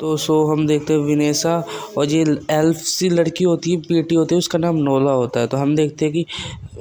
तो हम देखते हैं विनेशा और ये एल्फ सी लड़की होती है, पीटी होती है, उसका नाम नोला होता है। तो हम देखते हैं कि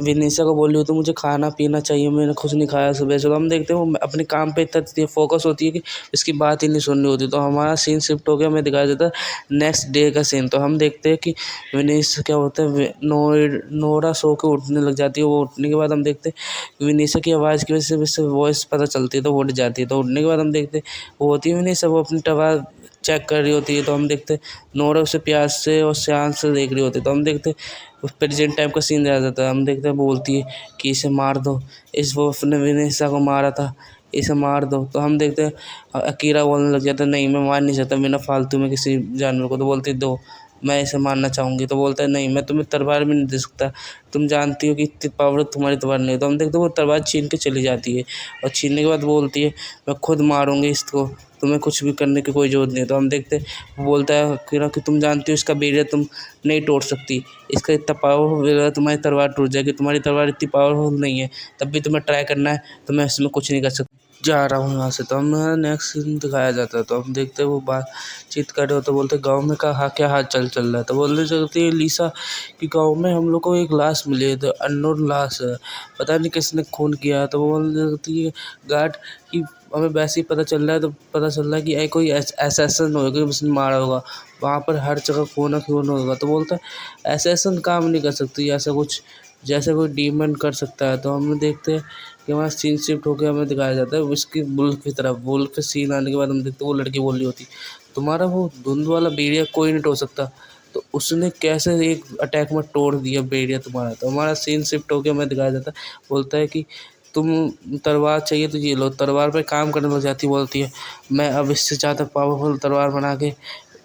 विनेशा को बोल रही होती है मुझे खाना पीना चाहिए, मैंने कुछ नहीं खाया सुबह से। तो हम देखते हैं वो अपने काम पे इतना फोकस होती है कि इसकी बात ही नहीं सुननी होती। तो हमारा सीन शिफ्ट हो गया, हमें दिखाया जाता है नेक्स्ट डे का सीन। तो हम देखते हैं कि विनेशा क्या होता है, नोरा सो के उठने लग जाती है। वो उठने के बाद हम देखते हैं विनेशा की आवाज़ की वजह से वॉइस पता चलती है, तो वो उठ जाती है। तो उठने के बाद हम देखते हैं वो होती है विनेशा, वो अपनी टवा चेक कर रही होती है। तो हम देखते हैं नोरा उसे प्यार से और शान से देख रही होती है। तो हम देखते हैं उस प्रेजेंट टाइम का सीन आ जाता है। हम देखते हैं बोलती है कि इसे मार दो, इस वो उसने विनेशा को मारा था, इसे मार दो। तो हम देखते हैं अकीरा बोलने लग जाता है नहीं मैं मार नहीं सकता बिना फालतू में किसी जानवर को। तो बोलती है दो, मैं इसे मारना चाहूँगी। तो बोलता है नहीं मैं तुम्हें तलवार भी नहीं दे सकता, तुम जानती हो कि इतनी पावर तुम्हारी तलवार नहीं है। तो हम देखते हैं वो तलवार छीन के चली जाती है और छीनने के बाद बोलती है मैं खुद मारूंगी इसको, तुम्हें कुछ भी करने की कोई ज़रूरत नहीं है। तो हम देखते वो बोलता है किरा कि तुम जानती हो इसका बेड़िया तुम नहीं तोड़ सकती, इसका इतना पावरफुल है तुम्हारी तलवार टूट जाएगी, तुम्हारी तलवार इतनी पावरफुल नहीं है, तब भी तुम्हें ट्राई करना है, तो मैं इसमें कुछ नहीं कर सकती, जा रहा हूँ यहाँ से। तो हम नेक्स्ट सीन दिखाया जाता है। तो हम देखते हैं वो बातचीत कर रहे हो। तो बोलते गाँव में का क्या हाल चल रहा है। तो बोलने चलती है लीसा कि गाँव में हम लोग को एक लाश मिली है, तो अननोन लाश है, पता नहीं किसने खून किया है। तो वो बोलने लगती है गार्ड कि हमें वैसे ही पता चल रहा है, तो पता चल रहा है कि कोई असैसिन होगा, उसने मारा होगा, वहाँ पर हर जगह खून ही खून होगा। तो बोलता है असैसिन काम नहीं कर सकती ऐसा कुछ, जैसे कोई डीमन कर सकता है। तो हम देखते हैं कि हमारा सीन शिफ्ट होकर हमें दिखाया जाता है उसकी वुल्फ की तरफ। वुल्फ के सीन आने के बाद हम देखते हैं वो लड़की बोल रही होती तुम्हारा वो धुंध वाला बेड़िया कोई नहीं तोड़ सकता, तो उसने कैसे एक अटैक में तोड़ दिया बेड़िया तुम्हारा। तो हमारा सीन शिफ्ट होकर हमें दिखाया जाता है, बोलता है कि तुम तलवार चाहिए तो ये लो, तलवार पे काम करने लग जाती। बोलती है मैं अब इससे ज़्यादा पावरफुल तलवार बना के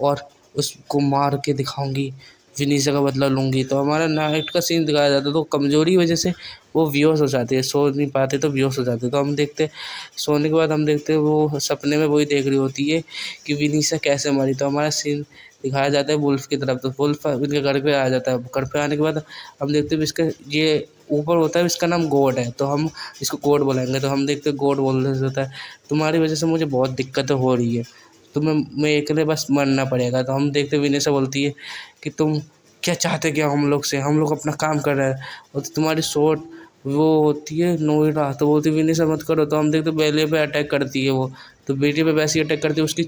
और उसको मार के दिखाऊंगी, विनीसा का बदला लूँगी। तो हमारा नाइट का सीन दिखाया जाता है। तो कमज़ोरी की वजह से वो बेहोश हो जाती है, सो नहीं पाते तो बेहोश हो जाते हैं। तो हम देखते हैं सोने के बाद हम देखते हैं वो सपने में वही देख रही होती है कि विनीसा कैसे मरी। तो हमारा सीन दिखाया जाता है वुल्फ की तरफ। तो वुल्फ इनके घर पे आ जाता है। घर पे आने के बाद हम देखते हैं इसका ये ऊपर होता है, इसका नाम गॉड है, तो हम इसको गॉड बुलाएंगे। तो हम देखते हैं गॉड बोलने से होता है तुम्हारी वजह से मुझे बहुत दिक्कतें हो रही है, तुम्हें मैं अकेले बस मरना पड़ेगा। तो हम देखते विनेशा बोलती है कि तुम क्या चाहते क्या हम लोग से, हम लोग अपना काम कर रहे हैं, और तुम्हारी सोच वो होती है नोएडा। तो बोलती विनेशा मत करो। तो हम देखते बेले पे अटैक करती है वो, तो बेटे पे वैसे ही अटैक करती है, उसकी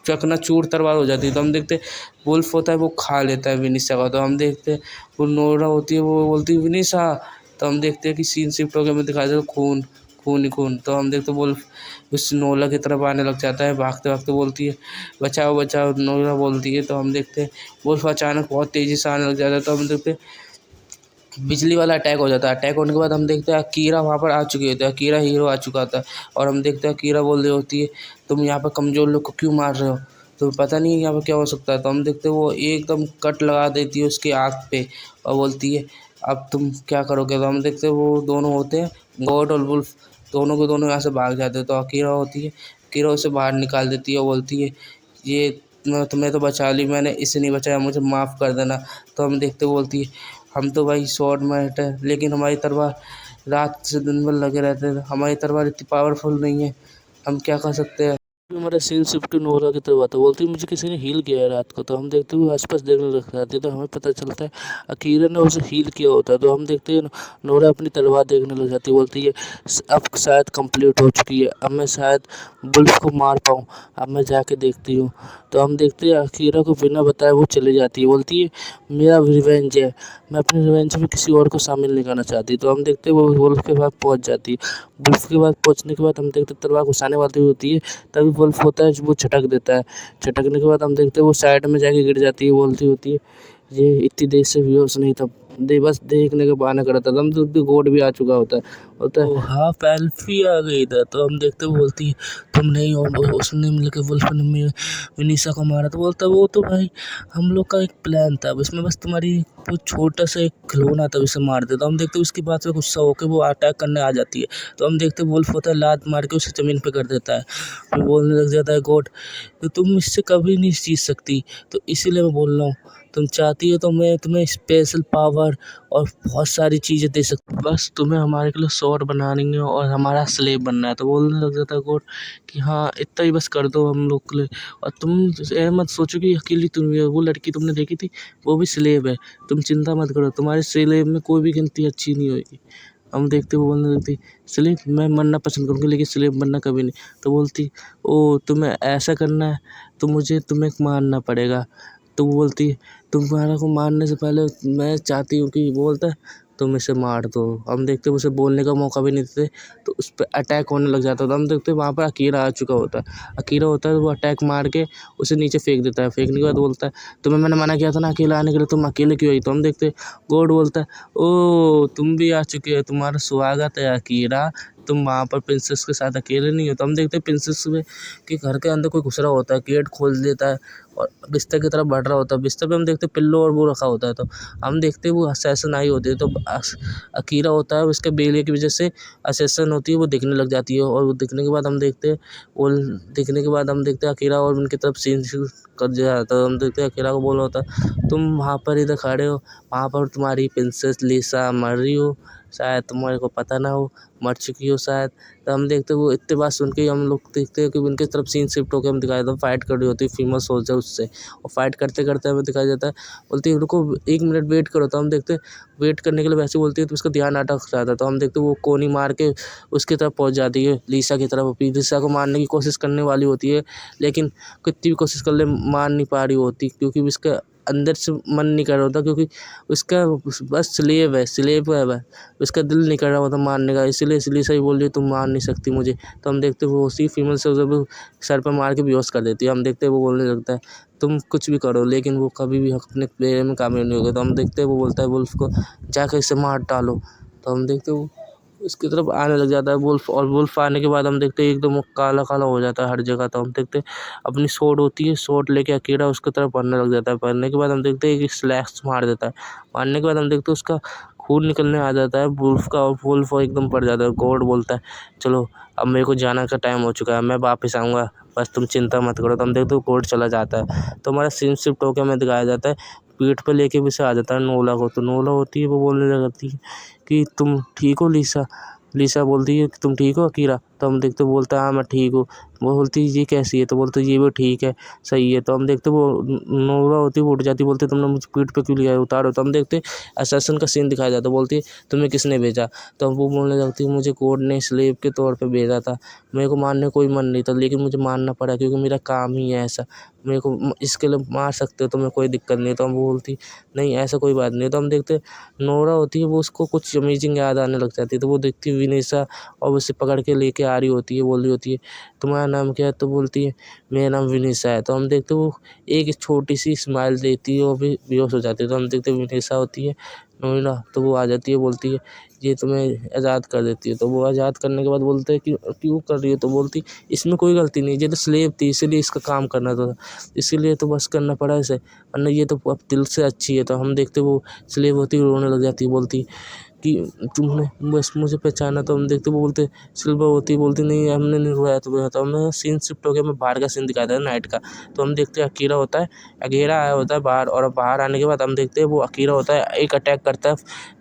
चकनाचूर तलवार हो जाती है। तो हम देखते वुल्फ होता है वो खा लेता है विनीशा का। तो हम देखते वो नोरा होती है वो बोलती है विनीशा। तो हम देखते हैं कि सीन शिफ्ट हो गया, हमें दिखाई देता खून खून ही खून। तो हम देखते वुल्फ उस नोला की तरफ आने लग जाता है, भागते भागते बोलती है बचाओ बचाओ, नोरा बोलती है। तो हम देखते हैं वुल्फ अचानक बहुत तेज़ी से आने लग जाता है। तो हम देखते बिजली वाला अटैक हो जाता है। अटैक होने के बाद हम देखते हैं अकीरा वहाँ पर आ चुकी होती है, अकीरा हीरो आ चुका था। और हम देखते हैं अकीरा बोल रही होती है तुम यहाँ पर कमज़ोर लोग को क्यों मार रहे हो, तो पता नहीं यहाँ पर क्या हो सकता है। तो हम देखते हैं वो एकदम कट लगा देती है उसकी आँख पे और बोलती है अब तुम क्या करोगे। तो हम देखते हैं वो दोनों होते हैं गॉड और वुल्फ, दोनों के दोनों यहाँ से भाग जाते हैं। तो अकीरा होती है, अकीरा उसे बाहर निकाल देती है और बोलती है ये मैं तुम्हें तो बचा ली, मैंने इसे नहीं बचाया, मुझे माफ़ कर देना। तो हम देखते बोलती है हम तो भाई शॉर्ट मैट है, लेकिन हमारी तलवार रात से दिन भर लगे रहते हैं, हमारी तलवार इतनी पावरफुल नहीं है, हम क्या कर सकते हैं। हमारा सीन शिफ्ट नोरा की तरफ आता है, बोलती है मुझे किसी ने हील किया है रात को। तो हम देखते हुए आसपास देखने लग जाते हैं। तो हमें पता चलता है अकीरा ने उसे हील किया होता है। तो हम देखते हैं नोरा अपनी तलवार देखने लग जाती है, बोलती है अब शायद कंप्लीट हो चुकी है, अब मैं शायद बुल्फ को मार पाऊँ, अब मैं जाके देखती हूँ। तो हम देखते हैं अकीरा को बिना बताए वो चली जाती है, बोलती है मेरा रिवेंज है, मैं अपने रिवेंज में किसी और को शामिल नहीं करना चाहती। तो हम देखते हैं वो वुल्फ के पास पहुंच जाती है। वुल्फ के पास पहुंचने के बाद हम देखते तलवार घुसाने वाली होती है, तभी वुल्फ होता है वो झटक देता है। झटकने के बाद हम देखते हैं वो साइड में जाके गिर जाती है, बोलती होती है ये इतनी देर से बेहोश नहीं था, बस देखने का बहाना कर रहा था। हम तो गोड भी आ चुका होता है, बोलता है हाफ एल्फ ही आ गई था। तो हम देखते बोलती है तुम नहीं हो, उसने मिलकर वुल्फ ने विनीशा को मारा। तो बोलता वो तो भाई हम लोग का एक प्लान था, इसमें बस तुम्हारी वो छोटा सा एक खिलौना था उसे मार देता। हम देखते उसके बाद से गुस्सा होकर वो अटैक करने आ जाती है। तो हम देखते वुल्फ होता है लात मार के उसे ज़मीन पे कर देता है, फिर बोलने लग जाता है गॉड तो तुम इससे कभी नहीं जीत सकती, तो इसीलिए मैं बोल रहा हूँ तुम चाहती हो तो मैं तुम्हें स्पेशल पावर पावर और बहुत सारी चीज़ें दे सकते, बस तुम्हें हमारे के लिए शॉट बनानी है और हमारा स्लेव बनना है। तो बोलने लग जाता है गॉड कि हाँ इतना ही बस कर दो हम लोग के लिए, और तुम ये मत सोचो कि अकेली तुम वो लड़की तुमने देखी थी वो भी स्लेव है, तुम चिंता मत करो, तुम्हारे स्लेव में कोई भी गिनती अच्छी नहीं होगी। हम देखते वो बोलने लगती स्लेव मैं मरना पसंद करूँगी लेकिन स्लेव बनना कभी नहीं। तो बोलती ओ तुम्हें ऐसा करना है तो मुझे तुम्हें मारना पड़ेगा। तो वो बोलती तुम्हारा को मारने से पहले मैं चाहती हूँ कि वो बोलता है तुम इसे मार दो। हम देखते उसे बोलने का मौका भी नहीं देते, तो उस पर अटैक होने लग जाता है। तो हम देखते वहाँ पर अकीरा आ चुका होता है। अकीरा होता है तो वो अटैक मार के उसे नीचे फेंक देता है। फेंकने के बाद बोलता है तुम्हें मैंने मना किया था ना अकेला आने के लिए, तुम अकेले क्यों आई। तो हम देखते गॉड बोलता है ओ तुम भी आ चुके हो, तुम्हारा स्वागत है अकीरा, तुम वहाँ पर प्रिंसेस के साथ अकेले नहीं हो। तो हम देखते हैं प्रिंसेस के घर के अंदर कोई घुस रहा होता है, गेट खोल देता है और बिस्तर की तरफ बढ़ रहा होता है। बिस्तर पे हम देखते पिल्लो और वो रखा होता है। तो हम देखते वो असैसिन आई होती है। तो अकीरा होता है उसके बेलिए की वजह से असैसिन होती है, वो दिखने लग जाती है। और वो दिखने के बाद हम देखते हैं वो दिखने के बाद हम देखते हैं अकीरा और उनकी तरफ सीन कर जाता है। हम देखते हैं अकीरा को बोला होता है तुम वहाँ पर इधर खड़े हो, वहाँ पर तुम्हारी प्रिंसेस लिसा मर रही हो, शायद तुम्हारे को पता ना हो, मर चुकी हो शायद। तो हम देखते वो इतनी बात सुन के हम लोग देखते हैं कि उनकी तरफ सीन शिफ्ट होकर हम दिखाया था फाइट कर रही होती है फीमेल सोल्जर उससे, और फाइट करते करते हमें दिखाया जाता है। बोलती है रुको 1 मिनट वेट करो। तो हम देखते वेट करने के लिए वैसे बोलती है तो उसका ध्यान अटक जाता है। तो हम देखते वो कोनी मार के उसकी तरफ पहुँच जाती है लिसा की तरफ। लिसा को मारने की कोशिश करने वाली होती है लेकिन कितनी भी कोशिश कर ले मार नहीं पा रही होती, क्योंकि उसका अंदर से मन नहीं कर रहा होता, क्योंकि उसका बस स्लेव है वह, उसका दिल नहीं कर रहा होता मारने का। इसलिए सही बोल रही है तुम मार नहीं सकती मुझे। तो हम देखते वो उसी फीमेल से जब सर पर मार के बेहोश कर देती है। हम देखते वो बोलने लगता है तुम कुछ भी करो लेकिन वो कभी भी अपने प्लेयर में कामयाब नहीं होगा। तो हम देखते वो बोलता है वुल्फ को जाकर इसे मार डालो। तो हम देखते वो उसकी तरफ आने लग जाता है वुल्फ, और वुल्फ आने के बाद हम देखते हैं एकदम काला काला हो जाता है हर जगह। तो हम देखते अपनी स्वॉर्ड होती है, स्वॉर्ड लेके अकीरा उसकी तरफ बढ़ने लग जाता है। बढ़ने के बाद हम देखते हैं कि स्लैश मार देता है। मारने के बाद हम देखते हैं उसका खून निकलने आ जाता है वुल्फ का, और वुल्फ एकदम पड़ जाता है। गॉड बोलता है चलो अब मेरे को जाना का टाइम हो चुका है, मैं वापस आऊँगा, बस तुम चिंता मत करो। तो हम देखते हो गॉड चला जाता है। तो हमारा सीन शिफ्ट होकर हमें दिखाया जाता है पीठ पे लेके भी से आ जाता है नोला को। तो नोला होती है वो बोलने लगती है कि तुम ठीक हो लिसा। लिसा बोलती है कि तुम ठीक हो अकीरा। तो हम देखते बोलता है हाँ मैं ठीक हूँ। वो बोलती है ये कैसी है। तो बोलते ये भी ठीक है सही है। तो हम देखते वो नोरा होती है वो उठ जाती, बोलते तुमने मुझे पीठ पे क्यों लिया है उतारो। तो हम देखते असैसिन का सीन दिखाया जाता, बोलती है तुम्हें किसने भेजा। तो वो बोलने लगती है मुझे कोड ने स्लेव के तौर पे भेजा था, मेरे को मारने कोई मन नहीं था लेकिन मुझे मारना पड़ा क्योंकि मेरा काम ही है ऐसा, मेरे को इसके लिए मार सकते हो तो मैं कोई दिक्कत नहीं है। तो हम बोलती नहीं ऐसा कोई बात नहीं है। तो हम देखते नोरा होती है वो उसको कुछ अमेजिंग याद आने लग जाती है। तो वो देखती है विनेसा और उसे पकड़ के लेके आ रही होती है, बोल रही होती है तुम्हारा नाम क्या है। तो बोलती है मेरा नाम विनेसा है। तो हम देखते वो एक छोटी सी स्माइल देती है और भी बेहोश हो जाती है। तो हम देखते विनेसा होती है नोएडा, तो वो आ जाती है, बोलती है ये तुम्हें आज़ाद कर देती है। तो वो आज़ाद करने के बाद बोलते हैं कि क्यों कर रही है। तो बोलती इसमें कोई गलती नहीं, ये तो स्लेव थी इसीलिए इसका काम करना था, इसीलिए तो बस करना पड़ा इसे, वरना ये तो अब दिल से अच्छी है। तो हम देखते वो स्लेव होती है रोने लग जाती है, बोलती कि तुमने बस मुझे पहचाना। तो हम देखते वो बोलते सिल्वर होती बोलती नहीं हमने नहीं रोया तुम्हें। तो हमें सीन शिफ्ट हो गया, हमें बाहर का सीन दिखाता है नाइट का। तो हम देखते हैं अकीरा होता है, अगेरा आया होता है बाहर, और बाहर आने के बाद हम देखते हैं वो अकीरा होता है एक अटैक करता है,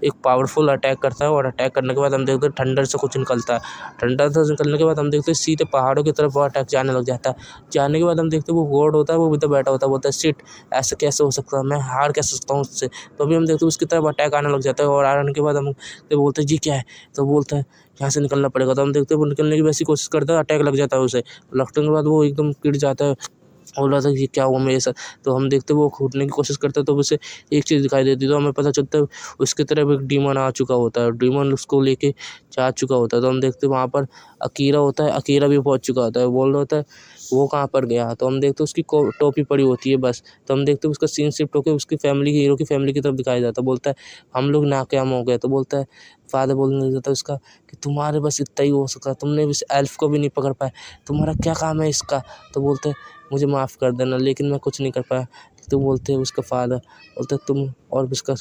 एक पावरफुल अटैक करता है, और अटैक करने के बाद हम देखते हैं ठंडर से कुछ निकलता है। ठंडर से निकलने के बाद हम देखते हैं सीधे पहाड़ों की तरफ वो अटैक जाने लग जाता है। जाने के बाद हम देखते हैं वो गॉड होता है वो इधर बैठा होता है, बोलता है शिट ऐसा कैसे हो सकता है, मैं हार कैसे सकता हूँ उससे। तो अभी हम देखते हैं उसकी तरफ अटैक आने लग जाता है, और आने के बाद हम तो बोलते हैं जी क्या है। तो बोलता है यहाँ से निकलना पड़ेगा। तो हम देखते हैं वो निकलने की वैसी कोशिश करता है, अटैक लग जाता है उसे, लगने के बाद वो एकदम गिर जाता है। बोल रहा था कि क्या हुआ मेरे साथ। तो हम देखते वो कूदने की कोशिश करता है, तो उसे एक चीज़ दिखाई देती है, तो हमें पता चलता है उसकी तरफ एक डीमन आ चुका होता है, डीमन उसको लेके जा चुका होता है। तो हम देखते वहाँ पर अकीरा होता है, अकीरा भी पहुँच चुका होता है, बोल रहा होता है वो कहाँ पर गया। तो हम देखते उसकी टोपी पड़ी होती है बस। तो हम देखते उसका सीन शिफ्ट होकर उसकी फैमिली हीरो की फैमिली की तरफ दिखाया जाता है, बोलता है हम लोग नाकाम हो गए। तो बोलता है फादर बोलने लग जाता है उसका कि तुम्हारे बस इतना ही हो सका, तुमने इस एल्फ को भी नहीं पकड़ पाए, तुम्हारा क्या काम है इसका। तो बोलते हैं मुझे माफ़ कर देना लेकिन मैं कुछ नहीं कर पाया। तो बोलते हैं उसका फादर बोलता है तुम और उसका